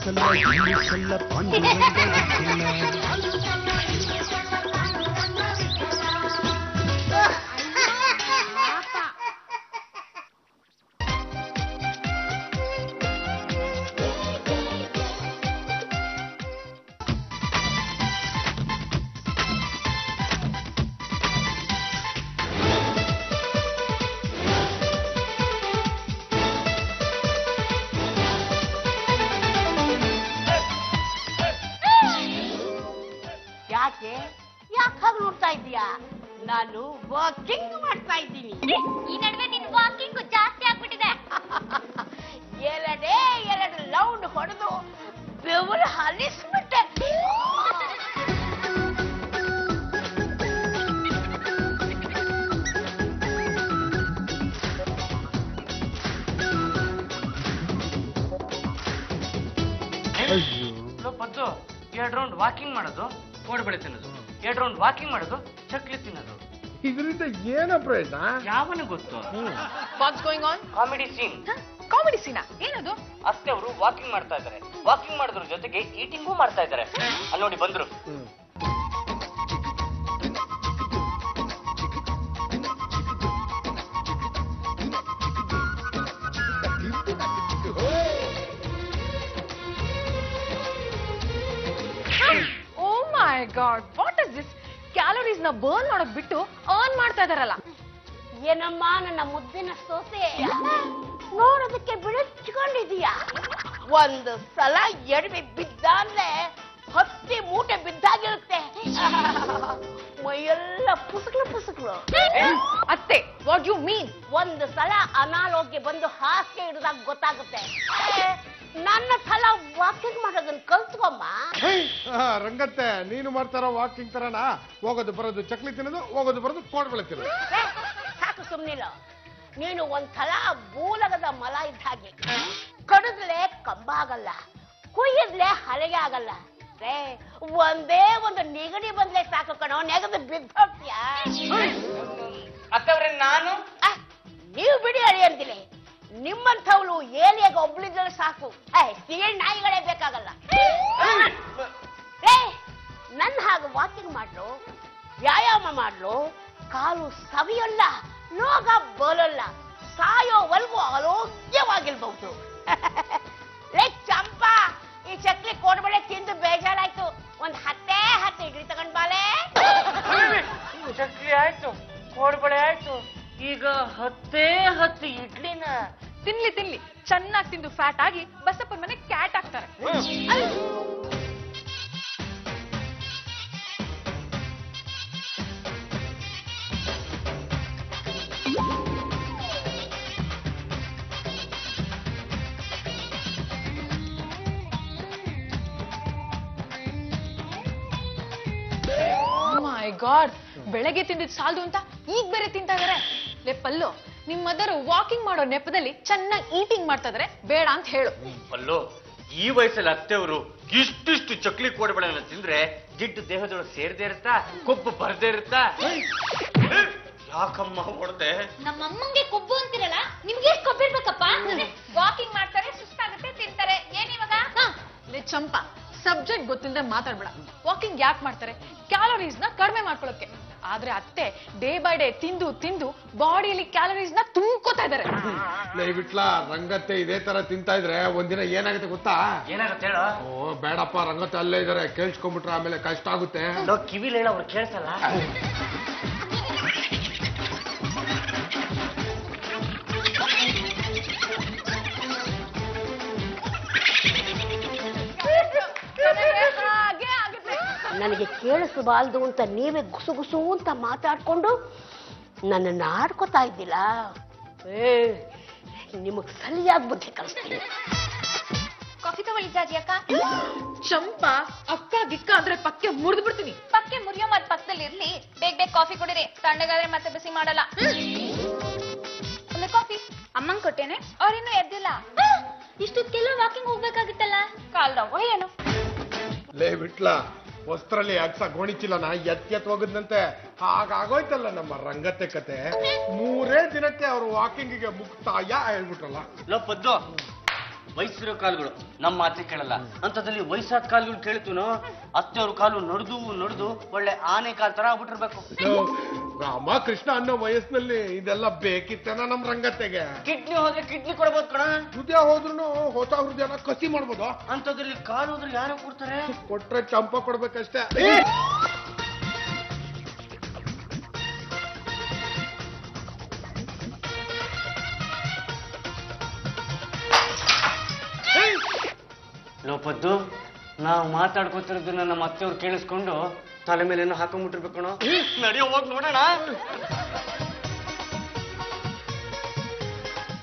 ಇಂಗ್ಲಿಷಲ್ಲ ಇಂಗ್ಲಿಷಲ್ಲ ಪಾಂಡುರಂಗ ನಾನು ವಾಕಿಂಗ್ ಮಾಡ್ತಾ ಇದ್ದೀನಿ. ಈ ನಡುವೆ ನಿನ್ ವಾಕಿಂಗ್ ಜಾಸ್ತಿ ಆಗ್ಬಿಟ್ಟಿದೆ. ಎರಡು ರೌಂಡ್ ಹೊಡೆದು ಬೆವರು ಹರಿಸ್ಬಿಟ್ಟೆ. ಪದ್ದು 2 ರೌಂಡ್ ವಾಕಿಂಗ್ ಮಾಡೋದು, ಕೋಡ್ಬಳೆ ತಿನ್ನೋದು, 2 ರೌಂಡ್ ವಾಕಿಂಗ್ ಮಾಡೋದು, ಚಕ್ಲಿ ತಿನ್ನೋದು. ಇದರಿಂದ ಏನ ಪ್ರಯತ್ನ? ಯಾವನ ಗೊತ್ತು? What's going on? Comedy scene. Comedy ಸೀನಾ? ಏನದು? ಅಷ್ಟೇ, ಅವರು ವಾಕಿಂಗ್ ಮಾಡ್ತಾ ಇದ್ದಾರೆ. ವಾಕಿಂಗ್ ಮಾಡೋದ್ರ ಜೊತೆಗೆ ಈಟಿಂಗೂ ಮಾಡ್ತಾ ಇದ್ದಾರೆ. ಅಲ್ಲಿ ನೋಡಿ ಬಂದ್ರು. Oh my god, what is this? Calories ನ ಬರ್ನ್ ಮಾಡೋದ್ ಬಿಟ್ಟು ಅರ್ನ್ ಮಾಡ್ತಾ ಇದಾರಲ್ಲ. ಏನಮ್ಮ ನನ್ನ ಮುದ್ದಿನ ಸೋಸೆ, ನೋಡೋದಕ್ಕೆ ಬಿಡಿಸ್ಕೊಂಡಿದೀಯಾ? ಒಂದು ಸಲ ಎಡವಿ ಬಿದ್ದಾದ್ರೆ 10 ಮೂಟೆ ಬಿದ್ದಾಗಿರುತ್ತೆ. ಮೈಯೆಲ್ಲ ಪುಸುಕ್ಲು. ಅತ್ತೆ, ವಾಟ್ ಯು ಮೀನ್? ಒಂದು ಸಲ ಅನಾರೋಗ್ಯ ಬಂದು ಹಾಸಿಗೆ ಹಿಡಿದಾಗ ಗೊತ್ತಾಗುತ್ತೆ. ನನ್ನ ಸಲ ವಾಕಿಂಗ್ ಮಾಡೋದನ್ನ ಕಲ್ತ್ಕೊಮ್ಮ. ರಂಗತ್ತೆ, ನೀನು ಮಾಡ್ತಾರ ವಾಕಿಂಗ್ ತರನಾ? ಹೋಗೋದು ಬರೋದು ಚಕ್ಲಿ ತಿನ್ನೋದು, ಹೋಗೋದು ಬರೋದು ಕೋಡ್ಬಳೆ ತಿನ್ನೋದು. ಸಾಕು ಸುಮ್ನಿಲ್ಲ. ನೀನು ಒಂದ್ಸಲ ಬೂಲಗದ ಮಲ ಇದ್ದ ಹಾಗೆ. ಕಡಿದ್ಲೆ ಕಂಬ ಆಗಲ್ಲ, ಕುಯ್ಯಿದ್ಲೆ ಹಲಗೆ ಆಗಲ್ಲ. ಒಂದೇ ಒಂದು ನೆಗಡಿ ಬಂದ್ಲೆ ಸಾಕು ಕಣೋ, ನೆಗದು ಬಿದ್ದೋಗ್ತೀಯ. ಅತ್ತವ್ರೆ, ನಾನು ನೀವು ಬಿಡಿ ಅಳಿ ಅಂತಿಲ್ಲ. ನಿಮ್ಮಂಥವ್ಳು ಏಲಿಯಾಗ ಒಬ್ಳಿದ್ರೆ ಸಾಕು, ಸಿಗಣ್ ನಾಯಿಗಳೇ ಬೇಕಾಗಲ್ಲ. ನನ್ನ ಹಾಗೆ ವಾಕಿಂಗ್ ಮಾಡ್ಲು, ವ್ಯಾಯಾಮ ಮಾಡ್ಲು, ಕಾಲು ಸವಿಯಲ್ಲ, ಲೋಗ ಬೋಲಲ್ಲ, ಸಾಯೋವರೆಗೂ ಆರೋಗ್ಯವಾಗಿರ್ಬಹುದು. ಚಂಪಾ, ಈ ಚಕ್ಲಿ ಕೋಡ್ಬಳೆ ತಿಂದು ಬೇಜಾರಾಯ್ತು. ಒಂದ್ 10 ಇಡ್ಲಿ ತಗೊಂಡ್ ಬಾಲೆ. ಚಕ್ಲಿ ಆಯ್ತು, ಕೋಡ್ಬಳೆ ಆಯ್ತು, ಈಗ 10 ಇಡ್ಲಿನ ತಿನ್ಲಿ ಚೆನ್ನಾಗಿ ತಿಂದು ಫ್ಯಾಟ್ ಆಗಿ ಬಸಪ್ಪನ ಮನೆ ಕ್ಯಾಟ್ ಆಗ್ತಾರೆ. ಮೈ ಗಾಡ್, ಬೆಳಗ್ಗೆ ತಿಂದಿದ್ ಸಾಲದು ಅಂತ ಈಗ ಬೇರೆ ತಿಂತಾ ಇದಾರೆ. ಲೇ ಪಲ್ಲು, ನಿಮ್ ಮದರ್ ವಾಕಿಂಗ್ ಮಾಡೋ ನೆಪದಲ್ಲಿ ಚೆನ್ನಾಗಿ ಈಟಿಂಗ್ ಮಾಡ್ತಾ ಇದಾರೆ, ಬೇಡ ಅಂತ ಹೇಳು. ಅಲ್ಲೋ, ಈ ವಯಸ್ಸಲ್ಲಿ ಅತ್ತೆಯವರು ಇಷ್ಟಿಷ್ಟು ಚಕ್ಲಿ ಕೋಡ್ಬಳೆನ ತಿಂದ್ರೆ ಜಿಡ್ಡು ದೇಹದೊಳಗೆ ಸೇರದೇ ಇರುತ್ತಾ, ಕೊಬ್ಬು ಬರದೇ ಇರುತ್ತಾ? ಯಾಕಮ್ಮ ಹೊಡೆದೆ? ನಮ್ಮಮ್ಮಂಗೆ ಕೊಬ್ಬು ಅಂತಿರಲ್ಲ, ನಿಮ್ಗೆ ಎಷ್ಟು ಕೊಬ್ಬಿರ್ಬೇಕಪ್ಪ? ವಾಕಿಂಗ್ ಮಾಡ್ತಾರೆ, ಸುಸ್ತಾಗುತ್ತೆ, ತಿಂತಾರೆ. ಏನಿವಾಗ? ಲೇ ಚಂಪಾ, ಸಬ್ಜೆಕ್ಟ್ ಗೊತ್ತಿಲ್ಲದೆ ಮಾತಾಡ್ಬೇಡ. ವಾಕಿಂಗ್ ಯಾಕೆ ಮಾಡ್ತಾರೆ? ಕ್ಯಾಲೋರೀಸ್ ನ ಕಡಿಮೆ ಮಾಡ್ಕೊಳ್ಳೋಕೆ. ಆದ್ರೆ ಅತ್ತೆ ಡೇ ಬೈ ಡೇ ತಿಂದು ಬಾಡಿಯಲ್ಲಿ ಕ್ಯಾಲೋರೀಸ್ ನ ತುಂಬ್ಕೋತಾ ಇದಾರೆ. ಬಿಟ್ಲಾ, ರಂಗತ್ತೆ ಇದೇ ತರ ತಿಂತಾ ಇದ್ರೆ ಒಂದಿನ ಏನಾಗುತ್ತೆ ಗೊತ್ತಾ? ಏನಾಗುತ್ತೆ ಹೇಳೋ? ಓ ಬೇಡಪ್ಪ, ರಂಗತ್ತೆ ಅಲ್ಲೇ ಇದಾರೆ, ಕೇಳಿಸ್ಕೊಂಡ್ಬಿಟ್ರೆ ಆಮೇಲೆ ಕಷ್ಟ ಆಗುತ್ತೆ. ಕಿವಿಲ್ ಹೇಳೋ, ಅವ್ರು ಕೇಳ್ಸಲ್ಲ. ನನಗೆ ಕೇಳಿಸಬಾರ್ದು ಅಂತ ನೀವೇ ಗುಸು ಅಂತ ಮಾತಾಡ್ಕೊಂಡು ನನ್ನನ್ನು ಆಡ್ಕೋತಾ ಇದ್ದಿಲ್ಲ. ನಿಮಗ್ ಸರಿಯಾಗಿ ಬುದ್ಧಿ ಕಲಿಸ್ತೀನಿ. ಕಾಫಿ ತಗೊಳ್ಳಿ ಜಾಜಿ ಅಕ್ಕ. ಚಂಪಾ, ಅಕ್ಕ ಗಿಕ್ಕ ಅಂದ್ರೆ ಪಕ್ಕೆ ಮುರಿದು ಬಿಡ್ತೀನಿ. ಪಕ್ಕೆ ಮುರಿಯೋ ಮತ್ ಪಕ್ಕದಲ್ಲಿ ಇರ್ಲಿ. ಬೇಗ ಕಾಫಿ ಕುಡಿರಿ, ತಣ್ಣಗಾದ್ರೆ ಮತ್ತೆ ಬಿಸಿ ಮಾಡಲ್ಲ. ಕಾಫಿ ಅಮ್ಮಂಗ್ ಕೊಟ್ಟೇನೆ, ಅವ್ರಿನ್ನೂ ಎದ್ದಿಲ್ಲ. ಇಷ್ಟೊತ್ತಿಗೆಲ್ಲ ವಾಕಿಂಗ್ ಹೋಗ್ಬೇಕಾಗಿತ್ತಲ್ಲ, ಕಾಲ್ದವ ಏನು? ಲೇ ಬಿಟ್ಲಾ, ವಸ್ತ್ರಲ್ಲಿ ಅಕ್ಸ ಗೋಣಿಚಿಲ್ಲನ ಎತ್ ಹೋಗದ್ನಂತೆ. ಹಾಗಾಗೋಯ್ತಲ್ಲ ನಮ್ಮ ರಂಗತ್ತೆ ಕತೆ. 3 ದಿನಕ್ಕೆ ಅವ್ರು ವಾಕಿಂಗಿಗೆ ಮುಕ್ತಾಯ ಹೇಳ್ಬಿಟ್ರಲ್ಲ. ಲೋ ಪದ್ದು, ವಯಸ್ಸಿರೋ ಕಾಲುಗಳು ನಮ್ಮ ಮಾತೆ ಕೇಳಲ್ಲ. ಅಂತದ್ರಲ್ಲಿ ವಯಸ್ಸಾದ ಕಾಲುಗಳು ಕೇಳ್ತೀನೋ ಅತ್ತೆಯವ್ರ ಕಾಲು ನಡೆದು ಒಳ್ಳೆ ಆನೆ ಕಾಲ್ ತರ ಆಗ್ಬಿಟ್ಟಿರ್ಬೇಕು. ರಾಮ ಕೃಷ್ಣ ಅನ್ನೋ ವಯಸ್ಸಿನಲ್ಲಿ ಇದೆಲ್ಲ ಬೇಕಿತ್ತೇನ ನಮ್ ರಂಗತ್ತೆಗೆ? ಕಿಡ್ನಿ ಹೋದ್ರೆ ಕಿಡ್ನಿ ಕೊಡ್ಬೋದು ಕಣ. ಹೃದಯ ಹೋದ್ರು ಹೊಸ ಹೃದಯನ ಕಸಿ ಮಾಡ್ಬೋದು. ಅಂತದ್ರಲ್ಲಿ ಕಾಲು ಹೋದ್ರೆ ಯಾರು ಕೊಡ್ತಾರೆ? ಕೊಟ್ರೆ ಚಂಪ ಕೊಡ್ಬೇಕಷ್ಟೇ. ಲೋಪದ್ದು ನಾವು ಮಾತಾಡ್ಕೊತಿರೋದನ್ನ ನಮ್ಮ ಅತ್ತೆಯವ್ರು ಕೇಳಿಸ್ಕೊಂಡು ತಲೆ ಮೇಲೇನೋ ಹಾಕೊಂಡ್ಬಿಟ್ಟಿರ್ಬೇಕು ಕಣೋ. ನಡೆಯೋ ಹೋಗಿ ನೋಡೋಣ.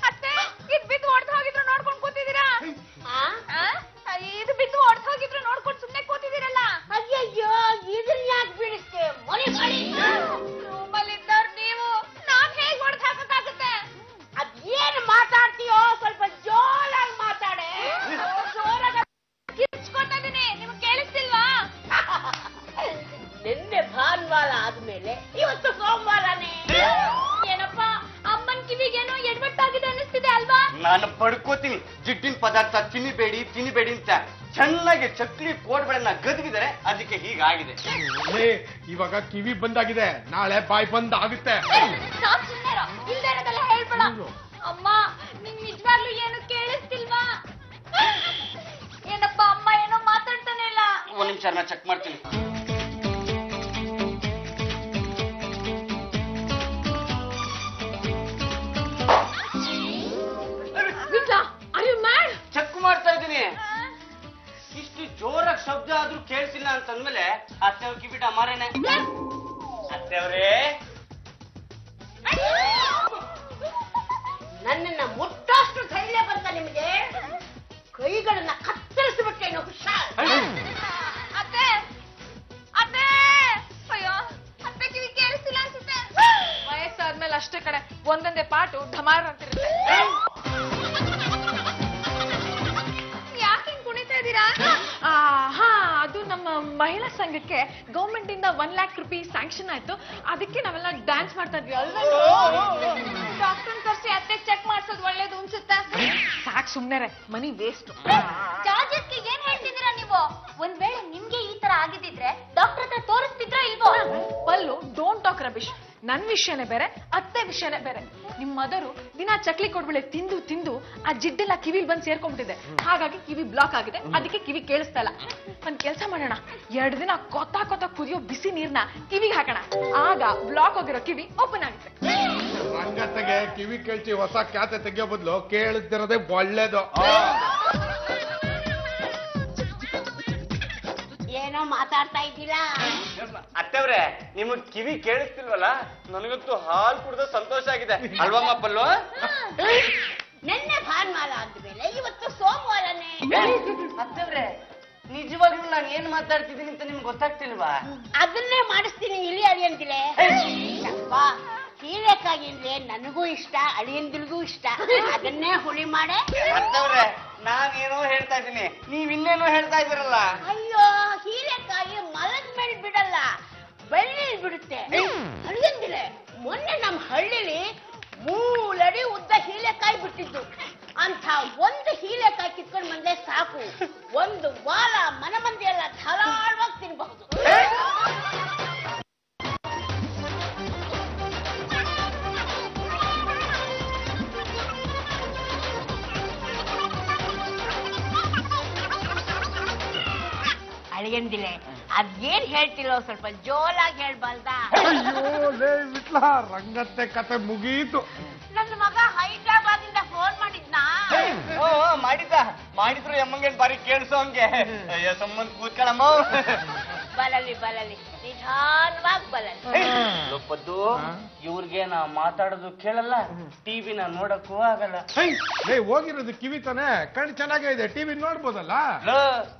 ಅತ್ತೆ ಇದು ಬಿದ್ದು ಹೊಡೆದು ಹೋಗಿದ್ರು ನೋಡ್ಕೊಂಡು ಕೂತಿದ್ದೀರಾ? ಇದು ಬಿದ್ದು ಹೊಡೆದು ಹೋಗಿದ್ರು ನೋಡ್ಕೊಂಡು ಸುಮ್ಮನೆ ಕೂತಿದ್ದೀರಲ್ಲ? ಅಯ್ಯಯ್ಯೋ ಇದನ್ನ ಯಾಕೆ ಬೀಳಿಸ್ತೆ ಮನೆ ಮಾಡಿ ರೂಮಲ್ಲಿದ್ದವ್ರು ನೀವು, ನಾನ್ ಹೇಗ್ ಹೊಡೆದು ಹಾಕಕ್ಕಾಗುತ್ತೆ? ಅದೇನ್ ಮಾತಾಡ್ತೀಯೋ ಸ್ವಲ್ಪ ಜೋರಾಗಿ ಮಾತಾಡೆ. ಜೋರಾಗಿ ಕಿರ್ಚ್ಕೊತಾ ಇದೀನಿ, ನಿಮ್ಗೆ ಕೇಳಿಸ್ತಿಲ್ವಾ? ನಿನ್ನೆ ಭಾನುವಾರ ಆದ್ಮೇಲೆ ಇವತ್ತು ಸೋಮವಾರನೇ. ಏನಪ್ಪ ಅಮ್ಮನ್ ಕಿವಿಗೇನೋ ಎಡ್ವಟ್ಟಾಗಿದೆ ಅನ್ನಿಸ್ತಿದೆ ಅಲ್ವಾ? ನಾನು ಪಡ್ಕೋತೀನಿ. ಜಿಡ್ಡಿನ ಪದಾರ್ಥ ತಿನ್ನಿಬೇಡಿ ಅಂತ ಚೆನ್ನಾಗಿ ಚಕ್ಲಿ ಕೋಡ್ಬೇಡನ್ನ ಗದಗಿದ್ದಾರೆ, ಅದಕ್ಕೆ ಹೀಗಾಗಿದೆ. ಇವಾಗ ಕಿವಿ ಬಂದಾಗಿದೆ, ನಾಳೆ ಬಾಯಿ ಬಂದ್ ಆಗುತ್ತೆ. ಸಾಕ್ ಸುಮ್ನಿರು, ಇಲ್ದೇ ಇರೋದೆಲ್ಲ ಹೇಳ್ಬೇಡ. ಅಮ್ಮ ನಿಂಗ್ ನಿಜವಾಗ್ಲೂ ಏನು ಕೇಳಿಸ್ತಿಲ್ವಾ? ಏನಪ್ಪ ಅಮ್ಮ ಏನೋ ಮಾತಾಡ್ತಾನೆ ಇಲ್ಲ. ಒಂದ್ ನಿಮಿಷ ನಾನು ಚೆಕ್ ಮಾಡ್ತೀನಿ. ಚೆಕ್ ಮಾಡ್ತಾ ಇದ್ದೀನಿ. ಇಷ್ಟು ಜೋರಾಗಿ ಶಬ್ದ ಆದ್ರೂ ಕೇಳಿಸಿಲ್ಲ ಅಂತಂದ್ಮೇಲೆ ಅತ್ತೆಯವ್ರ ಕಿವಿಟ ಮಾರೇನೆ. ಅತ್ತೆಯವ್ರೇ, ನನ್ನನ್ನ ಮುಟ್ಟೋಷ್ಟು ಧೈರ್ಯ ಬಂತ ನಿಮಗೆ? ಕೈಗಳನ್ನ ಕತ್ತರಿಸಿಬಿಟ್ಟೇನು ಹುಷಾರ್. ಅತ್ತೆ ಅತ್ತೆ, ಅಯ್ಯೋ ಅತ್ತೆ ಕಿವಿ ಕೇಳಿಸ್ತಿಲ್ಲ ಅನ್ಸುತ್ತೆ. ವಯಸ್ಸಾದ್ಮೇಲೆ ಅಷ್ಟೇ ಕಡೆ ಒಂದೊಂದೇ ಪಾಟು ಢಮಾರ್ ಅಂತಿರುತ್ತೆ. ಯಾಕೆ ಹಿಂಗ್ ಕುಣಿತಾ ಇದ್ದೀರಾ? ಹಾ, ಅದು ನಮ್ಮ ಮಹಿಳಾ ಸಂಘಕ್ಕೆ ಗೌರ್ಮೆಂಟ್ ಇಂದ 1 lakh ರೂಪೀಸ್ ಸ್ಯಾಂಕ್ಷನ್ ಆಯ್ತು. ಅದಕ್ಕೆ ನಾವೆಲ್ಲ ಡ್ಯಾನ್ಸ್ ಮಾಡ್ತಾ ಇದ್ವಿ ಅಲ್ವಾ? ಡಾಕ್ಟರ್ ಕರ್ಸಿ ಅತ್ತೆ ಚೆಕ್ ಮಾಡ್ಸೋದು ಒಳ್ಳೇದು ಅನ್ಸುತ್ತೆ. ಸಾಕ್ ಸುಮ್ನೆರೆ, ಮನಿ ವೇಸ್ಟ್. ಜಾರ್ಜಸ್ಗೆ ಏನ್ ಹೇಳ್ತಿದ್ದೀರಾ ನೀವು? ಒಂದ್ ವೇಳೆ ನಿಮ್ಗೆ ಈ ತರ ಆಗಿದ್ದಿದ್ರೆ ಡಾಕ್ಟರ್ ಹತ್ರ ತೋರಿಸ್ತಿದ್ರೋ ಇಲ್ವೋ? ಪಲ್ಲು ಡೋಂಟ್ ಟಾಕ್ ರಬಿಶ್. ನನ್ ವಿಷಯನೇ ಬೇರೆ, ಅತ್ತೆ ವಿಷಯನೇ ಬೇರೆ. ನಿಮ್ ಮದರು ದಿನ ಚಕ್ಲಿ ಕೊಡ್ಬಿಳೆ ತಿಂದು ಆ ಜಿಡ್ಡೆಲ್ಲ ಕಿವಿಲ್ ಬಂದು ಸೇರ್ಕೊಂಡ್ಬಿಟ್ಟಿದೆ. ಹಾಗಾಗಿ ಕಿವಿ ಬ್ಲಾಕ್ ಆಗಿದೆ, ಅದಕ್ಕೆ ಕಿವಿ ಕೇಳಿಸ್ತಾ ಇಲ್ಲ. ಒಂದ್ ಕೆಲ್ಸ ಮಾಡೋಣ, 2 ದಿನ ಕೊತ್ತ ಕುದಿಯೋ ಬಿಸಿ ನೀರ್ನ ಕಿವಿಗೆ ಹಾಕೋಣ. ಆಗ ಬ್ಲಾಕ್ ಹೋಗಿರೋ ಕಿವಿ ಓಪನ್ ಆಗುತ್ತೆ. ರಂಗತ್ತೆಗೆ ಕಿವಿ ಕೇಳ್ಸಿ ಹೊಸ ಖ್ಯಾತೆ ತೆಗಿಯೋ ಬದಲು ಕೇಳಿಸ್ತಿರೋದೇ ಒಳ್ಳೇದು. ಏನೋ ಮಾತಾಡ್ತಾ ಇದ್ದೀರಾ? ಅತ್ತೆವ್ರೆ, ನಿಮಗ್ ಕಿವಿ ಕೇಳಿಸ್ತಿಲ್ವಲ್ಲ? ನನಗಂತೂ ಹಾಲು ಕುಡ್ದ ಸಂತೋಷ ಆಗಿದೆ ಅಲ್ವಮ್ಮ ಪಲ್ಲು? ನಿನ್ನೆ ಭಾನುವಾರ ಆದ್ಮೇಲೆ ಇವತ್ತು ಸೋಮವಾರನೇ. ಅತ್ತೆವ್ರೆ, ನಿಜವಾಗ್ಲೂ ನಾನು ಏನ್ ಮಾತಾಡ್ತಿದ್ದೀನಿ ಅಂತ ನಿಮ್ಗೆ ಗೊತ್ತಾಗ್ತಿಲ್ವಾ? ಅದನ್ನೇ ಮಾಡಿಸ್ತೀನಿ ಇಳಿ ಅಳಿಯಂದಿಲೆ. ಹೀರೆಕಾಯಿಲೆ ನನಗೂ ಇಷ್ಟ, ಅಳಿಯಂದಿಲ್ಗೂ ಇಷ್ಟ. ಅದನ್ನೇ ಹುಳಿ ಮಾಡೆ. ಅತ್ತವ್ರೆ, ನಾನೇನೋ ಹೇಳ್ತಾ ಇದ್ದೀನಿ, ನೀವ್ ಇನ್ನೇನೋ ಹೇಳ್ತಾ ಇದ್ದೀರಲ್ಲ. ಅಯ್ಯೋ, ಹೀರೆಕಾಯಿ ಮಲದ ಮೇಲೆ ಬಿಡಲ್ಲ, ಬೆಳ್ಳಿ ಬಿಡುತ್ತೆ. ಅಳಿಯಂದಿಲೆ, ಮೊನ್ನೆ ನಮ್ಮ ಹಳ್ಳಿಲಿ 3 ಅಡಿ ಉದ್ದ ಹೀರೆಕಾಯಿ ಬಿಟ್ಟಿದ್ದು. ಅಂತ ಒಂದು ಹೀರೆಕಾಯಿ ಕಿತ್ಕೊಂಡು ಬಂದ್ರೆ ಸಾಕು, 1 ವಾರ ಮನೆ ಮಂದಿ ಎಲ್ಲ ಧಾರಾಳವಾಗಿ ತಿನ್ಬಹುದು. ಅಳಿಯಂದಿಲೆ, ಅದೇನ್ ಹೇಳ್ತಿರೋ ಸ್ವಲ್ಪ ಜೋರಾಗಿ ಹೇಳ್ಬಾರ್ದ? ಅಯ್ಯೋ ಲೇ ವಿಟ್ಲ, ರಂಗತ್ತೆ ಕತೆ ಮುಗೀತು. ನನ್ನ ಮಗ ಹೈದರಾಬಾದ್ ಇಂದ ಫೋನ್ ಮಾಡಿದ್ನಾ? ಮಾಡಿದ್ರು ಎಮ್ಮಂಗೇನ್ ಬಾರಿ ಕೇಳಿಸೋ ಹಂಗೆ. ಅಯ್ಯೋ ಸಂಬಂಧ ಕೂತ್ಕೊಳ್ಳಮ್ಮ. ಬರಲಿ ನಿಧಾನವಾಗಿ ಬರಲಿ. ಲೋಪದ್ದು, ಇವ್ರಿಗೆ ನಾ ಮಾತಾಡೋದು ಕೇಳಲ್ಲ, ಟಿವಿನ ನೋಡಕ್ಕೂ ಆಗಲ್ಲ. ಹೋಗಿರೋದು ಕಿವಿ ತಾನೆ, ಕಣ್ ಚೆನ್ನಾಗೇ ಇದೆ, ಟಿವಿ ನೋಡ್ಬೋದಲ್ಲ?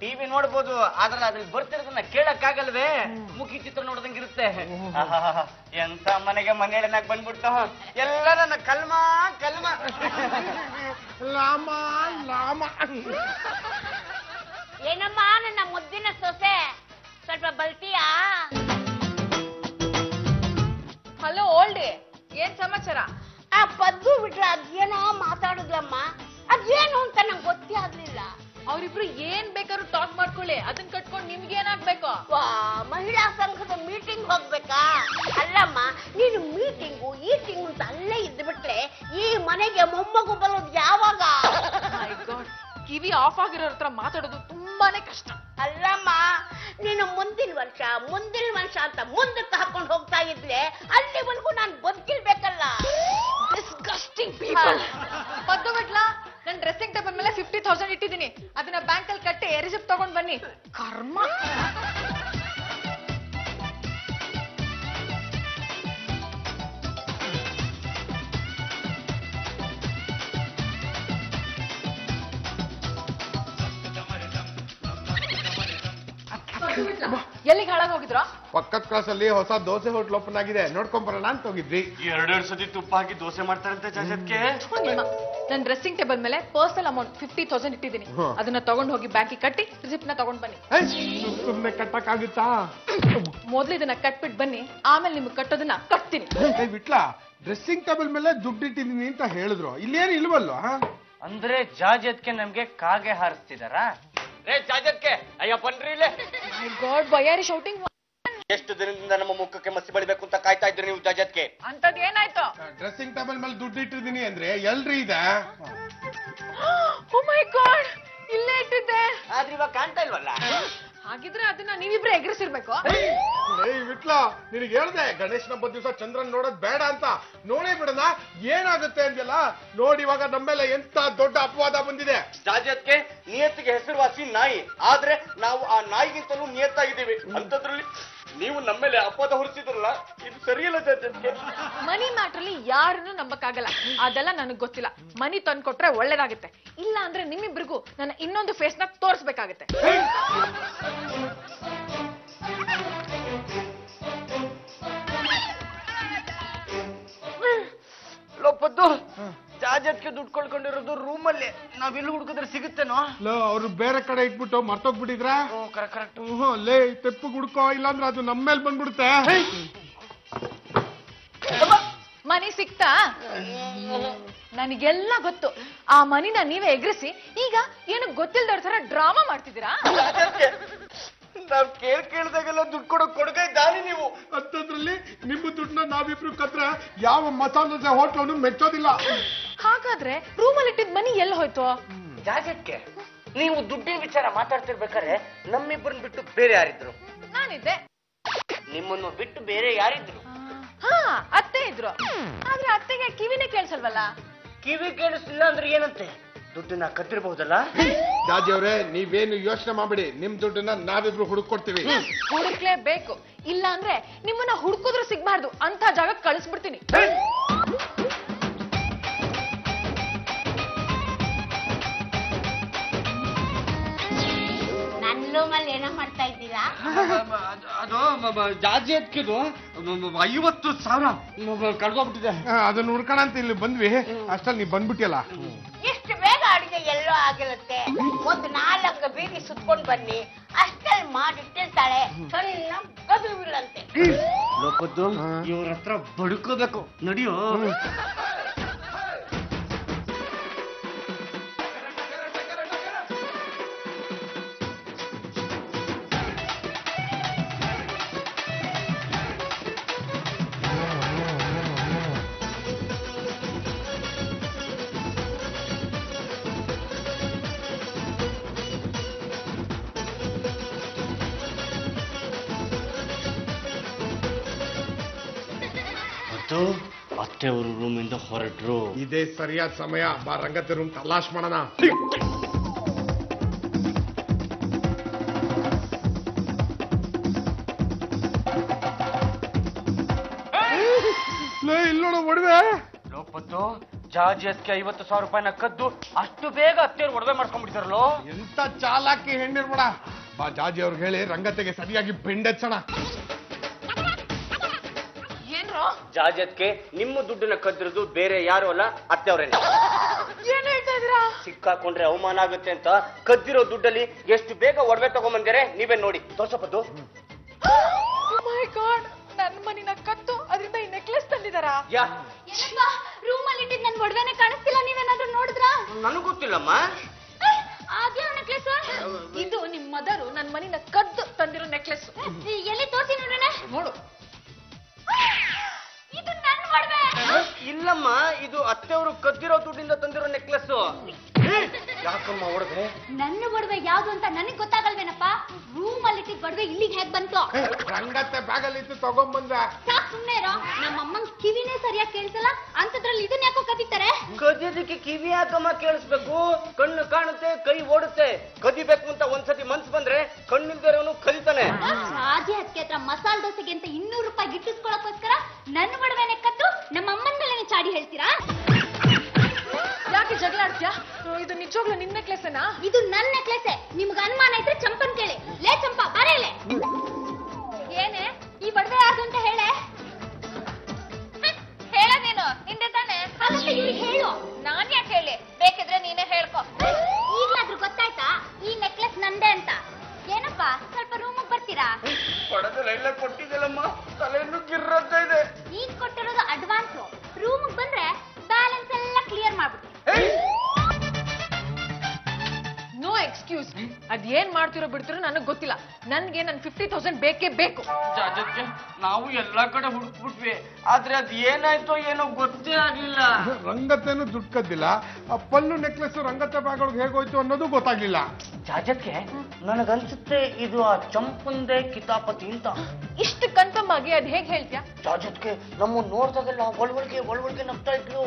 ಟಿವಿ ನೋಡ್ಬೋದು, ಆದ್ರೆ ಅದ್ರಲ್ಲಿ ಬರ್ತಿರೋದನ್ನ ಕೇಳಕ್ಕಾಗಲ್ವೇ? ಮುಖಿ ಚಿತ್ರ ನೋಡ್ದಂಗಿರುತ್ತೆ. ಎಂತ ಮನೆಗೆ ಮನೆಯನ್ನಾಗ ಬಂದ್ಬಿಟ್ಟು ಎಲ್ಲ ನನ್ನ ಕಲ್ಮ ಲಾಮ ಏನಮ್ಮ ನನ್ನ ಮುದ್ದಿನ ಸೊಸೆ, ಸ್ವಲ್ಪ ಬಲ್ತೀಯಾ? ಹಲೋ ಓಲ್ಡಿ, ಏನ್ ಸಮಾಚಾರ? ಆ ಪದ್ದು ಬಿಟ್ರೆ ಅದೇನೋ ಮಾತಾಡುದ್ಲಮ್ಮ, ಅದೇನು ಅಂತ ನಂಗೆ ಗೊತ್ತೇ ಆಗ್ಲಿಲ್ಲ. ಅವ್ರಿಬ್ರು ಏನ್ ಬೇಕಾದ್ರೂ ಟಾಕ್ ಮಾಡ್ಕೊಳ್ಳಿ, ಅದನ್ನ ಕಟ್ಕೊಂಡು ನಿಮ್ಗೆ ಏನಾಗ್ಬೇಕು? ವಾ, ಮಹಿಳಾ ಸಂಘದ ಮೀಟಿಂಗ್ ಹೋಗ್ಬೇಕಾ? ಅಲ್ಲಮ್ಮ, ನೀನು ಮೀಟಿಂಗು ಈಟಿಂಗು ಅಂತ ಅಲ್ಲೇ ಇದ್ಬಿಟ್ರೆ ಈ ಮನೆಗೆ ಮೊಮ್ಮಗು ಬರೋದು ಯಾವಾಗ? My God, ಕಿವಿ ಆಫ್ ಆಗಿರೋ ಹತ್ರ ಮಾತಾಡೋದು ತುಂಬಾನೇ ಕಷ್ಟ. ಅಲ್ಲಮ್ಮ, ನೀನು ಮುಂದಿನ ವರ್ಷ ಅಂತ ಮುಂದಕ್ಕೆ ಹಾಕೊಂಡು ಹೋಗ್ತಾ ಇದ್ರೆ ಅಲ್ಲಿವರೆಗೂ ನಾನು ಬದುಕಿರ್ಬೇಕಲ್ಲ. Disgusting people. ಪದ್ದು ಬಿಡ್ಲಾ, ನನ್ ಡ್ರೆಸ್ಸಿಂಗ್ ಟೇಬಲ್ ಮೇಲೆ 50,000 ಇಟ್ಟಿದ್ದೀನಿ, ಅದನ್ನ ಬ್ಯಾಂಕ್ ಅಲ್ಲಿ ಕಟ್ಟಿ ರಿಸಿಪ್ಟ್ ತಗೊಂಡ್ ಬನ್ನಿ. ಕರ್ಮ. ಎಲ್ಲಿಗೆ ಹಾಳಾಗಿ ಹೋಗಿದ್ರ? ಪಕ್ಕದ ಕ್ಲಾಸ್ ಅಲ್ಲಿ ಹೊಸ ದೋಸೆ ಹೋಟ್ಲ್ ಓಪನ್ ಆಗಿದೆ, ನೋಡ್ಕೊಂಡ್ ಬರೋಣ ಅಂತ ಹೋಗಿದ್ವಿ. 2 ಸತಿ ತುಪ್ಪ ಹಾಕಿ ದೋಸೆ ಮಾಡ್ತಾರಂತೆ ಜಾಜತ್ಗೆ. ನನ್ ಡ್ರೆಸ್ಸಿಂಗ್ ಟೇಬಲ್ ಮೇಲೆ ಪರ್ಸನಲ್ ಅಮೌಂಟ್ 50,000 ಇಟ್ಟಿದ್ದೀನಿ, ಅದನ್ನ ತಗೊಂಡ್ ಹೋಗಿ ಬ್ಯಾಂಕಿಗೆ ಕಟ್ಟಿ ರಿಸಿಪ್ಟ್ ನ ತಗೊಂಡ್ ಬನ್ನಿ. ಸುಮ್ನೆ ಕಟ್ಟಕ್ಕಾಗುತ್ತಾ? ಮೊದ್ಲು ಇದನ್ನ ಕಟ್ಬಿಟ್ಟು ಬನ್ನಿ, ಆಮೇಲೆ ನಿಮ್ಗೆ ಕಟ್ಟೋದನ್ನ ಕಟ್ತೀನಿ. ಬಿಟ್ಲಾ, ಡ್ರೆಸ್ಸಿಂಗ್ ಟೇಬಲ್ ಮೇಲೆ ದುಡ್ಡು ಇಟ್ಟಿದೀನಿ ಅಂತ ಹೇಳಿದ್ರು, ಇಲ್ಲೇನು ಇಲ್ವಲ್ಲ? ಅಂದ್ರೆ ಜಾಜತ್ಗೆ ನಮ್ಗೆ ಕಾಗೆ ಹಾರಿಸ್ತಿದಾರ? ಜಾಜತ್ಗೆ ಅಯ್ಯ ಬನ್ರಿ ಇಲ್ಲೇ. God, why are you shouting? ಎಷ್ಟು ದಿನದಿಂದ ನಮ್ಮ ಮುಖಕ್ಕೆ ಮಸಿ ಬಳಿಬೇಕು ಅಂತ ಕಾಯ್ತಾ ಇದ್ರಿ ನೀವು ಜಾಜತ್ಗೆ? ಅಂತದ್ ಏನಾಯ್ತು? ಡ್ರೆಸ್ಸಿಂಗ್ ಟೇಬಲ್ ಮೇಲೆ ದುಡ್ಡು ಇಟ್ಟಿದ್ದೀನಿ ಅಂದ್ರೆ ಎಲ್ರಿ ಇದೆ? ಓ ಮೈ ಗಾಡ್, ಇಲ್ಲೇ ಇಟ್ಟಿದ್ದೆ. ಆದ್ರೆ ಇವಾಗ ಕಾಣ್ತಾ ಇಲ್ವಲ್ಲ? ಹಾಗಿದ್ರೆ ಅದನ್ನ ನೀವಿಬ್ರೆ ಎಗರಿಸಿರ್ಬೇಕು. ವಿಟ್ಲ, ನಿನಗೆ ಹೇಳ್ದೆ ಗಣೇಶನ ಹಬ್ಬದ ದಿವಸ ಚಂದ್ರನ್ ನೋಡೋದ್ ಬೇಡ ಅಂತ. ನೋಡೇ ಬಿಡೋಣ ಏನಾಗುತ್ತೆ ಅಂದ್ಯಲ್ಲ. ನೋಡಿ ಇವಾಗ ನಮ್ಮೇಲೆ ಎಂತ ದೊಡ್ಡ ಅಪವಾದ ಬಂದಿದೆ. ಜಾಜತ್ಗೆ ನಿಯತ್ತಿಗೆ ಹೆಸರುವಾಸಿ ನಾಯಿ, ಆದ್ರೆ ನಾವು ಆ ನಾಯಿಗಿಂತಲೂ ನಿಯತ್ತಾಗಿದ್ದೀವಿ. ಅಂತದ್ರಲ್ಲಿ ನೀವು ನಮ್ಮೇಲೆ ಅಪವಾದ ಹೊರಿಸಿದ್ರಲ್ಲ, ಇದು ಸರಿಯಲ್ಲ ಜಾಜತ್ಗೆ. ಮನಿ ಮ್ಯಾಟ್ರಲ್ಲಿ ಯಾರನ್ನು ನಂಬಕ್ಕಾಗಲ್ಲ, ಅದೆಲ್ಲ ನನಗ್ ಗೊತ್ತಿಲ್ಲ. ಮನಿ ತಂದ್ಕೊಟ್ರೆ ಒಳ್ಳೇದಾಗುತ್ತೆ, ಇಲ್ಲ ಅಂದ್ರೆ ನಿಮ್ಮಿಬ್ರಿಗೂ ನನ್ನ ಇನ್ನೊಂದು ಫೇಸ್ ನ ತೋರಿಸ್ಬೇಕಾಗತ್ತೆ. ಲೋಪದ್ದು ಜಾಜತ್ಗೆ ದುಡ್ಡು ಕೊಳ್ಕೊಂಡಿರೋದು ರೂಮಲ್ಲಿ, ನಾವೆಲ್ಲಿ ಹುಡುಕಿದ್ರೆ ಸಿಗುತ್ತೇನೋ? ಅವ್ರು ಬೇರೆ ಕಡೆ ಇಟ್ಬಿಟ್ಟು ಮರ್ತೋಗ್ಬಿಟ್ಟಿದ್ರ? ಕರೆಕ್ಟ್. ಲೇ, ತೆಪ್ಪು ಹುಡ್ಕೋ, ಇಲ್ಲಾಂದ್ರೆ ಅದು ನಮ್ಮೇಲೆ ಬಂದ್ಬಿಡುತ್ತೆ. ಮನಿ ಸಿಕ್ತಾ? ನನಗೆಲ್ಲ ಗೊತ್ತು. ಆ ಮನಿನ ನೀವೇ ಎಗರಿಸಿ ಈಗ ಏನು ಗೊತ್ತಿಲ್ದವ್ರ ತರ ಡ್ರಾಮಾ ಮಾಡ್ತಿದ್ದೀರಾ. ನಾವ್ ಕೇಳ್ದಾಗೆಲ್ಲ ದುಡ್ಡು ಕೊಡೋ ಕೊಡುಗೆ ದಾನಿ ನೀವು. ಅಂತದ್ರಲ್ಲಿ ನಿಮ್ಮ ದುಡ್ಡನ್ನ ನಾವಿಬ್ರು ಕತ್ರ ಯಾವ ಮಸಾಲೆ ಹೋಟ್ಲನ್ನು ಮೆಚ್ಚೋದಿಲ್ಲ. ಹಾಗಾದ್ರೆ ರೂಮಲ್ಲಿ ಇಟ್ಟಿದ್ ಮನಿ ಎಲ್ಲಿ ಹೋಯ್ತು? ಜಾಜತ್ಗೆ ನೀವು ದುಡ್ಡಿನ ವಿಚಾರ ಮಾತಾಡ್ತಿರ್ಬೇಕಾದ್ರೆ ನಮ್ಮಿಬ್ಬರನ್ನ ಬಿಟ್ಟು ಬೇರೆ ಯಾರಿದ್ರು? ನಾನಿದ್ದೆ. ನಿಮ್ಮನ್ನು ಬಿಟ್ಟು ಬೇರೆ ಯಾರಿದ್ರು? ಹಾ, ಅತ್ತೆ ಇದ್ರು. ಆದ್ರೆ ಅತ್ತೆಗೆ ಕಿವಿನೇ ಕೇಳಿಸಲ್ವಲ್ಲ. ಕಿವಿ ಕೇಳಿಸ್ಲಿಲ್ಲ ಅಂದ್ರೆ ಏನಂತೆ? ದುಡ್ಡನ್ನ ಕದ್ದಿರಬಹುದಲ್ಲ? ಜಾಜಿ ಅವ್ರೆ, ನೀವೇನು ಯೋಚನೆ ಮಾಡ್ಬಿಡಿ, ನಿಮ್ ದುಡ್ಡನ್ನ ನಾವಿಬ್ರು ಹುಡುಕೊಡ್ತೀವಿ. ಹುಡುಕ್ಲೇಬೇಕು, ಇಲ್ಲ ಅಂದ್ರೆ ನಿಮ್ಮನ್ನ ಹುಡುಕಿದ್ರು ಸಿಗ್ಬಾರ್ದು ಅಂತ ಜಾಗಕ್ಕೆ ಕಳಿಸ್ಬಿಡ್ತೀನಿ. ನನ್ನ ರೂಮಲ್ಲಿ ಏನೋ ಮಾಡ್ತಾ ಇದ್ದೀರಾ? ಅದು ಜಾಜಿ ಅದಕ್ಕಿದು 50,000 ಕಳ್ಕೊಂಡ್ಬಿಟ್ಟಿದೆ. ಅದನ್ನ ಹುಡ್ಕೋಣ ಅಂತ ಇಲ್ಲಿ ಬಂದ್ವಿ, ಅಷ್ಟಲ್ಲಿ ನೀವ್ ಬಂದ್ಬಿಟ್ಟಿಯಲ್ಲ. ಇಷ್ಟು ಬೇಗ ಅಡಿಗೆ ಎಲ್ಲೋ ಆಗಿರುತ್ತೆ. ಒಂದು 4 ಬೀದಿ ಸುತ್ಕೊಂಡ್ ಬನ್ನಿ, ಅಷ್ಟಲ್ಲಿ ಮಾಡಿಟ್ಟಿರ್ತಾಳೆ. ಚೆನ್ನಾಗಿ ಗದುವಿಲ್ಲಂತೆ. ಲೋಪದ್ದು ಇವ್ರ ಹತ್ರ ಬಡ್ಕೋಬೇಕು, ನಡಿಯೋ. ಅತ್ತೆ ಅವರು ರೂಮಿಂದ ಹೊರಟ್ರು. ಇದೇ ಸರಿಯಾದ ಸಮಯ, ಬಾ ರಂಗತ್ತೆ ರೂಮ್ ತಲಾಶ್ ಮಾಡೋಣ. ಇಲ್ಲಿ ನೋಡು ಒಡವೆ. ಲೋಪತ್ತು ಜಾಜಿ ಅದಕ್ಕೆ 50,000 ರೂಪಾಯಿನ ಕದ್ದು ಅಷ್ಟು ಬೇಗ ಅತ್ತೆಯವ್ರು ಒಡವೆ ಮಾಡ್ಕೊಂಡ್ಬಿಡ್ತಾರಲ್ಲೋ. ಎಂತ ಚಾಲಾಕಿ ಹೆಣ್ಣಿರ್ಬೇಡ. ಬಾ ಜಾಜಿ ಅವ್ರಿಗೆ ಹೇಳಿ ರಂಗತ್ತೆಗೆ ಸರಿಯಾಗಿ ಬೆಂಡೆಚ್ಚಣ. ಜಾಜತ್ಗೆ ನಿಮ್ಮ ದುಡ್ಡನ್ನ ಕದ್ದಿರೋದು ಬೇರೆ ಯಾರು ಅಲ್ಲ, ಅತ್ತೆಯವರೇನೆ. ಏನ್ ಹೇಳ್ತಾ ಇದ್ದೀರಾ? ಸಿಕ್ಕಾಕೊಂಡ್ರೆ ಅವಮಾನ ಆಗುತ್ತೆ ಅಂತ ಕದ್ದಿರೋ ದುಡ್ಡಲ್ಲಿ ಎಷ್ಟು ಬೇಗ ಒಡವೆ ತಗೊಂಬಂದಿರೆ ನೀವೇ ನೋಡಿ. ತೋರ್ಸಪ್ಪದ್ದು. ಮೈ ಗಾಡ್, ನನ್ನ ಮನಿನ ಕತ್ತು ಅದರಿಂದ ಈ ನೆಕ್ಲೆಸ್ ತಂದಿದಾರಾ? ಏನಪ್ಪ ರೂಮಲ್ಲಿ ಇಟ್ಟಿದ್ ನನ್ ಒಡವೆನೆ ಕಾಣಿಸ್ತಿಲ್ಲ, ನೀವೇನಾದ್ರೂ ನೋಡಿದ್ರಾ? ನನಗ್ ಗೊತ್ತಿಲ್ಲಮ್ಮ. ಅದ್ಯಾವ ನೆಕ್ಲೆಸ್? ಇದು ನಿಮ್ ಮದರು ನನ್ ಮನಿನ ಕದ್ದು ತಂದಿರೋ ನೆಕ್ಲೆಸ್. ಎಲ್ಲಿ ತೋರಿಸಿ ನೋಡೋಣ. ನೋಡು. ಇದು ನನ್ ಒಡವೆ. ಇಲ್ಲಮ್ಮ, ಇದು ಅತ್ತೆಯವರು ಕದ್ದಿರೋ ದುಡ್ಡಿಂದ ತಂದಿರೋ ನೆಕ್ಲೆಸ್. ಯಾಕಮ್ಮ ಹೊಡೆದೆ? ನನ್ನ ಒಡವೆ ಯಾವ್ದು ಅಂತ ನನಗ್ ಗೊತ್ತಾಗಲ್ವೇನಪ್ಪ? ರೂಮ್ ಅಲ್ಲಿ ಇಟ್ಟಿದ್ ಒಡವೆ ಇಲ್ಲಿಗೆ ಹೇಗ್ ಬಂತು? ರಂಗತ್ತೆ ಬ್ಯಾಗಲ್ಲಿ ಇತ್ತು ತಗೊಂಬಂದ. ಸಾಕ್ ಸುಮ್ನೆ ಇರೋ. ನಮ್ಮಮ್ಮಂಗ್ ಕಿವಿನೇ ಸರಿಯಾಗಿ ಕೇಳಿಸಲ್ಲ, ಅಂತದ್ರಲ್ಲಿ ಇದನ್ನ ಯಾಕೋ ಕದೀತಾರೆ? ಕದಿಯೋದಕ್ಕೆ ಕಿವಿ ಯಾಕಮ್ಮ ಕೇಳಿಸ್ಬೇಕು? ಕಣ್ಣು ಕಾಣುತ್ತೆ, ಕೈ ಓಡುತ್ತೆ. ಕದಿಬೇಕು ಅಂತ ಒಂದ್ಸತಿ ಮನ್ಸು ಬಂದ್ರೆ ಕಣ್ಣಿಲ್ದಿರೋನು ಕದಿತಾನೆ. ರಾಜಿ ಅದಕ್ಕೆ ಹತ್ರ ಮಸಾಲೆ ದೋಸೆಗೆ ಅಂತ 200 ರೂಪಾಯಿ ಗಿಟ್ಟಿಸ್ಕೊಳಕ್ಕೋಸ್ಕರ ನನ್ನ ಒಡವೆನೆ ಕದ್ದು ನಮ್ಮ ಅಮ್ಮನ ಮೇಲೆ ಚಾಡಿ ಹೇಳ್ತೀರಾ? ಯಾಕೆ ಜಗಳ ಆಡ್ತೀಯಾ? ಇದು ನಿಜವಾಗ್ಲೂ ನಿನ್ ನೆಕ್ಲೆಸ್ನಾ? ಇದು ನನ್ನ ನೆಕ್ಲೆಸ್. ನಿಮ್ಗೆ ಅನುಮಾನ ಇದ್ರೆ ಚಂಪನ್ ಕೇಳಿ. ಲೇ ಚಂಪಾ, ಬಾರೆ ಇಲ್ಲಿ. ಏನೇ ಈ ಒಡವೆ ಯಾರ್ದು ಅಂತ ಹೇಳೆ. ಹೇಳೋದೇನು ನಿಂದೆ ತಾನೆ? ಹಾಗಾದ್ರೆ ಇವ್ರಿಗೆ ಹೇಳು. ನಾನ್ ಯಾಕೆ ಹೇಳಿ? ಬೇಕಿದ್ರೆ ನೀನೇ ಹೇಳ್ಕೊ. ಈಗ್ಲಾದ್ರೂ ಗೊತ್ತಾಯ್ತಾ ಈ ನೆಕ್ಲೆಸ್ ನಂದೇ ಅಂತ? ಏನಪ್ಪ ಸ್ವಲ್ಪ ರೂಮಿಗೆ ಬರ್ತೀರಾ? ಪಡೆದಲ್ಲ ಕೊಟ್ಟಿದ್ದಲ್ಲಮ್ಮ, ತಲೆಯನ್ನು ಗಿರ್ರಂತ ಇದೆ. ಈಗ ಕೊಟ್ಟಿರೋದು ಅಡ್ವಾನ್ಸ್. ರೂಮಿಗೆ ಬಂದ್ರೆ ಬ್ಯಾಲೆನ್ಸ್ ಎಲ್ಲ ಕ್ಲಿಯರ್ ಮಾಡ್ಬಿಡ್ತೀನಿ. No excuse. ಅದ್ ಏನ್ ಮಾಡ್ತಿರೋ ಬಿಡ್ತಿರೋ ನನಗ್ ಗೊತ್ತಿಲ್ಲ. ನನ್ಗೆ ನನ್ 50,000 ಬೇಕೇ ಬೇಕು. ಜಾಜಕ್ಕೆ ನಾವು ಎಲ್ಲಾ ಕಡೆ ಹುಡುಕ್ಬಿಟ್ವಿ, ಆದ್ರೆ ಅದ್ ಏನಾಯ್ತೋ ಏನೋ ಗೊತ್ತೇ ಆಗ್ಲಿಲ್ಲ. ರಂಗತ್ತೆನೂ ದುಡ್ಡು ಕದ್ದಿಲ್ಲ. ಆ ಪಲ್ಲು ನೆಕ್ಲೆಸ್ ರಂಗತ್ತೆ ಬ್ಯಾಗ್ ಹೇಗೋಯ್ತು ಅನ್ನೋದು ಗೊತ್ತಾಗ್ಲಿಲ್ಲ. ಜಾಜಕ್ಕೆ ನನಗನ್ಸುತ್ತೆ ಇದು ಆ ಚಂಪಂದೆ ಕಿತಾಪತಿ ಅಂತ. ಇಷ್ಟು ಕನ್ಫರ್ಮ್ ಆಗಿ ಅದ್ ಹೇಗ್ ಹೇಳ್ತೀಯಾ? ಜಾಜಕ್ಕೆ ನಮ್ಮ ನೋಡ್ದಾಗೆಲ್ಲ ಒಳಗೆ ನಗ್ತಾ ಇದ್ಲು.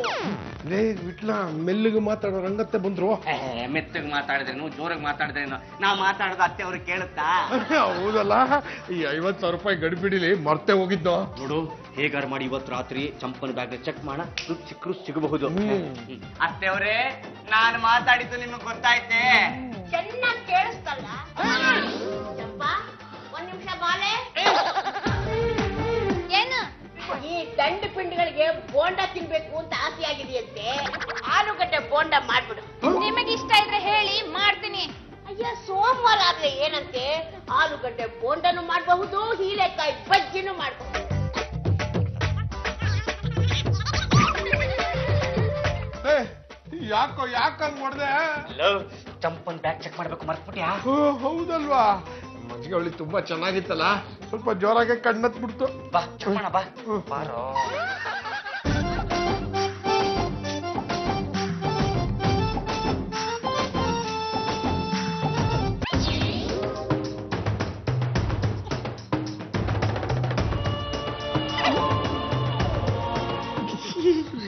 ಲೇ ವಿಟ್ಲ, ಮೆಲ್ಲಿಗೆ ಮಾತಾಡೋ ರಂಗತ್ತೆ ಬಂದ್ರು. ಮೆತ್ತಗ್ ಮಾತಾಡಿದ್ರೇನು ಜೋರಾಗಿ ಮಾತಾಡಿದ್ರೇನು ನಾ ಮಾತಾಡೋದು ಅತ್ತೆ ಅವ್ರಿಗೆ ಕೇಳುತ್ತಾ? ಹೌದಲ್ಲ, ಈ 50,000 ರೂಪಾಯಿ ಗಡಿಬಿಡಿಲಿ ಮರ್ತೆ ಹೋಗಿದ್ದು. ನೋಡು, ಹೇಗಾರು ಮಾಡಿ ಇವತ್ತು ರಾತ್ರಿ ಚಂಪನ ಬ್ಯಾಗ್ ಚೆಕ್ ಮಾಡ, ದುಡ್ಡು ಸಿಕ್ಕರು ಸಿಗಬಹುದು. ಅತ್ತೆ ಅವರೇ, ನಾನು ಮಾತಾಡಿದ್ದು ನಿಮಗೆ ಗೊತ್ತಾಯ್ತೆ? ಚೆನ್ನಾಗಿ ಕೇಳಿಸ್ತಲ್ಲ. ಚಂಪಾ, ಒಂದ್ ನಿಮಿಷ ಬಾಲೆ. ಏನು ಈ ದಂಡು ಪಿಂಡಿಗಳಿಗೆ ಬೋಂಡ ತಿನ್ಬೇಕು ಅಂತ ಆಸೆ ಆಗಿದೆಯಂತೆ. ಆಲೂಗಡ್ಡೆ ಬೋಂಡ ಮಾಡ್ಬಿಡು. ನಿಮಗೆ ಇಷ್ಟ ಇದ್ರೆ ಹೇಳಿ, ಮಾಡ್ತೀನಿ. ಅಯ್ಯ, ಸೋಮವಾರ ಆದ್ರೆ ಏನಂತೆ, ಆಲೂಗಡ್ಡೆ ಬೋಂಡನು ಮಾಡಬಹುದು, ಹೀರೆಕಾಯಿ ಬಜ್ಜಿನೂ ಮಾಡಬಹುದು. ಯಾಕಂಗ್ ಮಾಡ್ದೆ? ಚಂಪನ್ ಬ್ಯಾಗ್ ಚೆಕ್ ಮಾಡ್ಬೇಕು ಮರ್ತ್ಬಿಟ್ಯಾ? ಹೌದಲ್ವಾ, ಮಜ್ಜಿಗೆ ಅವಳಿ ತುಂಬಾ ಚೆನ್ನಾಗಿತ್ತಲ್ಲ, ಸ್ವಲ್ಪ ಜೋರಾಗೆ ಕಣ್ಣತ್ ಬಿಡ್ತು. ಬಾ ಚೆಕ್ ಮಾಡ, ಬಾ ಬಾರೋ.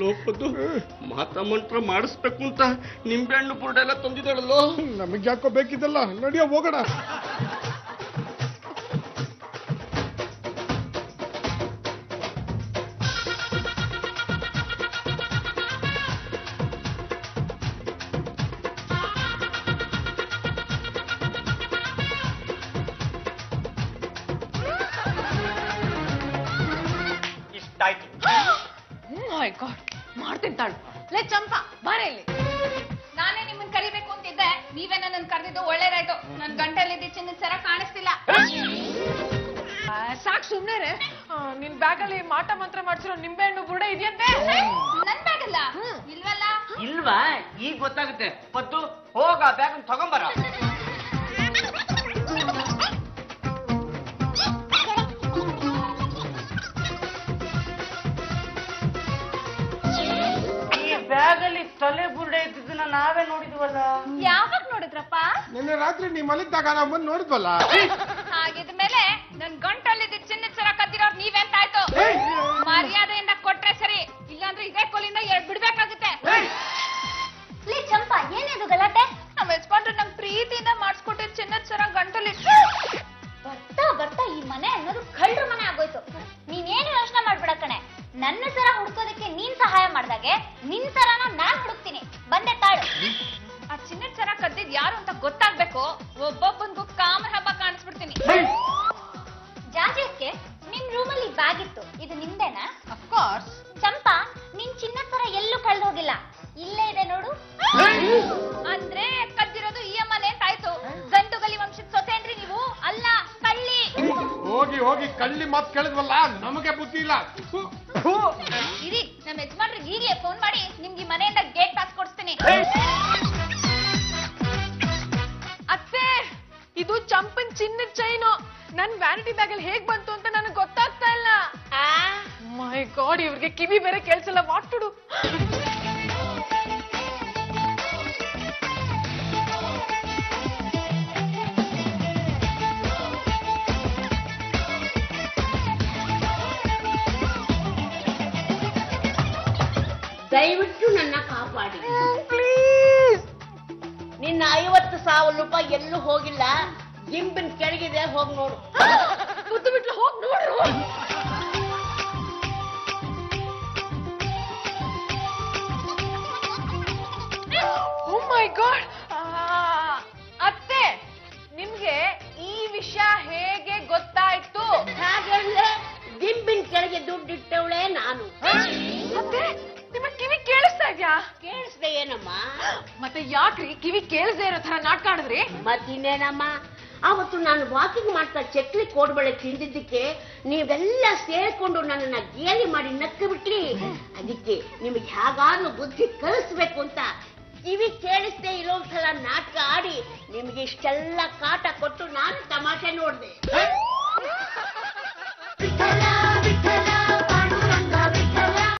ಲೋಪದ್ದು ಮಾತಾ ಮಂತ್ರ ಮಾಡಿಸ್ಬೇಕು ಅಂತ ನಿಂಬೆಹಣ್ಣು ಪುರುಡೆ ಎಲ್ಲ ತಂದಿದ್ದಾಳಲ್ಲೋ. ನಮಗ್ ಯಾಕೋ ಬೇಕಿದ್ದಲ್ಲ, ನಡಿಯೋ ಹೋಗೋಣ. ಇಷ್ಟಾಯ್ತು. ಮೈ ಗಾಡ್, ಮಾಡ್ತೀನಿ ತಾಳು. ಲೇ ಚಂಪಾ, ಬಾರೆ ಇಲ್ಲಿ. ನಾನೇ ನಿಮ್ಮನ್ನ ಕರಿಬೇಕು ಅಂತಿದ್ದೆ, ನೀವೇ ನನ್ನನ್ನು ಕರೆದಿದ್ದು ಒಳ್ಳೇದಾಯ್ತು. ನನ್ ಗಂಟಲಿದ್ದ ಚಿನ್ನದ ಸರ ಕಾಣಿಸ್ತಿಲ್ಲ. ಸಾಕ್ ಸುಮ್ನೆ. ನಿನ್ ಬ್ಯಾಗಲ್ಲಿ ಮಾಟ ಮಂತ್ರ ಮಾಡ್ಸಿರೋ ನಿಂಬೆಹಣ್ಣು ಬುರುಡೆ ಇದೆಯಂತೆ. ನನ್ ಬ್ಯಾಗ್ ಅಲ್ಲ ಇಲ್ವಲ್ಲ? ಇಲ್ವಾ? ಈಗ ಗೊತ್ತಾಗುತ್ತೆ. ಪದ್ದು ಹೋಗ ಬ್ಯಾಗ್ ತಗೊಂಬರ. ಬ್ಯಾಗಲ್ಲಿ ತಲೆ ಬುರುಡೆ ಇದ್ದಿದ್ದನ್ನ ನಾವೇ ನೋಡಿದ್ವಲ್ಲ. ಯಾವಾಗ ನೋಡಿದ್ರಪ್ಪ? ನಿನ್ನೆ ರಾತ್ರಿ ನೀ ಮಲಿದ್ದಾಗ ನಾವು ಬಂದು ನೋಡಿದ್ವಲ್ಲ. ಹಾಗಿದ್ಮೇಲೆ ನನ್ ಗಂಟಲ್ಲಿದ್ದ ಚಿನ್ನದ ಸರ ಕದ್ದಿರೋರು ನೀವೆಂತಾಯ್ತು? ಮರ್ಯಾದೆಯಿಂದ ಕೊಟ್ರೆ ಸರಿ, ಇಲ್ಲಾಂದ್ರೆ ಇದೇ ಕೋಲಿಂದ ಬಿಡ್ಬೇಕಾಗುತ್ತೆ. ಲೇ ಚಂಪಾ, ಏನಿದು ಗಲಾಟೆ? ನಾವ್ ಯಜಮಾನ್ರು ನಮ್ ಪ್ರೀತಿಯಿಂದ ಮಾಡಿಸ್ಕೊಟ್ಟಿದ್ ಚಿನ್ನದ ಸರ ಗಂಟಲ್ಲಿ ಬರ್ತಾ ಬರ್ತಾ ಈ ಮನೆ ಅನ್ನೋದು ಕಳ್ಳರ ಮನೆ ಆಗೋಯ್ತು. ನೀನೇನು ಯೋಚನೆ ಮಾಡ್ಬಿಡ ಕಣೆ. ನನ್ನ ಸರ ಹುಡ್ಕೋದಕ್ಕೆ ನೀನ್ ಸಹಾಯ ಮಾಡ್ದಾಗೆ ನಿನ್ ಸರನ ನಾನ್ ಹುಡುಕ್ತೀನಿ. ಬಂದೆ ತಾಳು. ಆ ಚಿನ್ನದ ಸರ ಕದ್ದಿದ್ ಯಾರು ಅಂತ ಗೊತ್ತಾಗ್ಬೇಕು. ಒಬ್ಬೊಬ್ಬನ್ಗೂ ಕಾಮರ ಹಬ್ಬ ಕಾಣಿಸ್ಬಿಡ್ತೀನಿ. ಜಾಜಕ್ಕೆ ನಿಮ್ ರೂಮಲ್ಲಿ ಬ್ಯಾಗ್ ಇತ್ತು, ಇದು ನಿಮ್ದೇನಾ? ಅಫ್ಕೋರ್ಸ್. ಚಂಪಾ, ನಿನ್ ಚಿನ್ನದ ಸರ ಎಲ್ಲೂ ಕಳ್ದು ಹೋಗಿಲ್ಲ, ಇಲ್ಲೇ ಇದೆ ನೋಡು. ಅಂದ್ರೆ ಕದ್ದಿರೋದು ಈ ಅಮ್ಮನೆ ಅಂತಾಯ್ತು. ಗಂಟು ಗಲಿ ವಂಶದ ಸೊಸೆನ್ರಿ ನೀವು, ಅಲ್ಲ ಕಳ್ಳಿ. ಹೋಗಿ ಹೋಗಿ ಕಳ್ಳಿ ಮಾತು ಕೇಳಿದ್ವಲ್ಲ, ನಮಗೆ ಬುದ್ಧಿ ಇಲ್ಲ. ಇರಿ, ನನ್ ನಮ್ಮ ಯಜಮಾನ್ರಿಗೆ ಹೀಗೆ ಫೋನ್ ಮಾಡಿ ನಿಮ್ಗೆ ಈ ಮನೆಯಿಂದ ಗೇಟ್ ಪಾಸ್ ಕೊಡಿಸ್ತೀನಿ. ಅತ್ತೆ, ಇದು ಚಂಪನ್ ಚಿನ್ನದ ಚೈನು. ನನ್ ವ್ಯಾನಿಟಿ ಬ್ಯಾಗ್ ಅಲ್ಲಿ ಹೇಗ್ ಬಂತು ಅಂತ ನನಗೆ ಗೊತ್ತಾಗ್ತಾ ಇಲ್ಲ. ಮೈ ಗಾಡ್, ಇವ್ರಿಗೆ ಕಿವಿ ಬೇರೆ ಕೇಳಿಸಲ್ಲ. What to do? ದಯವಿಟ್ಟು ನನ್ನ ಕಾಪಾಡಿ ಪ್ಲೀಸ್. ನಿನ್ನ 50,000 ರೂಪಾಯಿ ಎಲ್ಲೂ ಹೋಗಿಲ್ಲ. ಗಿಂಬಿನ ಕೆಳಗಿದೆ, ಹೋಗಿ ನೋಡು. ಮುದ್ದು ಬಿಟ್ಲು, ಹೋಗಿ ನೋಡು. ಓ ಮೈ ಗಾಡ್. ಅತ್ತೆ, ನಿಮ್ಗೆ ಈ ವಿಷಯ ಹೇಗೆ ಗೊತ್ತಾಯ್ತು? ಹಾಗಂದ್ರೆ ಗಿಂಬಿನ ಕೆಳಗೆ ದುಡ್ಡಿಟ್ಟವಳೆ ನಾನು. ಅತ್ತೆ, ನಿಮ್ಮ ಕಿವಿ ಕೇಳಿಸ್ತಾ ಇದ್ಯಾ? ಕೇಳಿಸ್ದೆ ಏನಮ್ಮ? ಮತ್ತೆ ಯಾಕ್ರಿ ಕಿವಿ ಕೇಳಿಸದೇ ಇರೋ ತರ ನಾಟಕ ಆಡಿದ್ರಿ? ಮತ್ತಿನ್ನೇನಮ್ಮ, ಅವತ್ತು ನಾನು ವಾಕಿಂಗ್ ಮಾಡ್ತಾ ಚಕ್ಲಿ ಕೋಡ್ಬಳೆ ತಿಂದಿದ್ದಕ್ಕೆ ನೀವೆಲ್ಲ ಸೇರ್ಕೊಂಡು ನನ್ನನ್ನ ಗೇಲಿ ಮಾಡಿ ನಕ್ಕು ಬಿಟ್ರಿ. ಅದಕ್ಕೆ ನಿಮಗೆ ಹೇಗಾದ್ರೂ ಬುದ್ಧಿ ಕಲಿಸ್ಬೇಕು ಅಂತ ಕಿವಿ ಕೇಳಿಸ್ದೇ ಇರೋಂಥರ ನಾಟಕ ಆಡಿ ನಿಮ್ಗೆ ಇಷ್ಟೆಲ್ಲ ಕಾಟ ಕೊಟ್ಟು ನಾನು ತಮಾಷೆ ನೋಡ್ದೆ.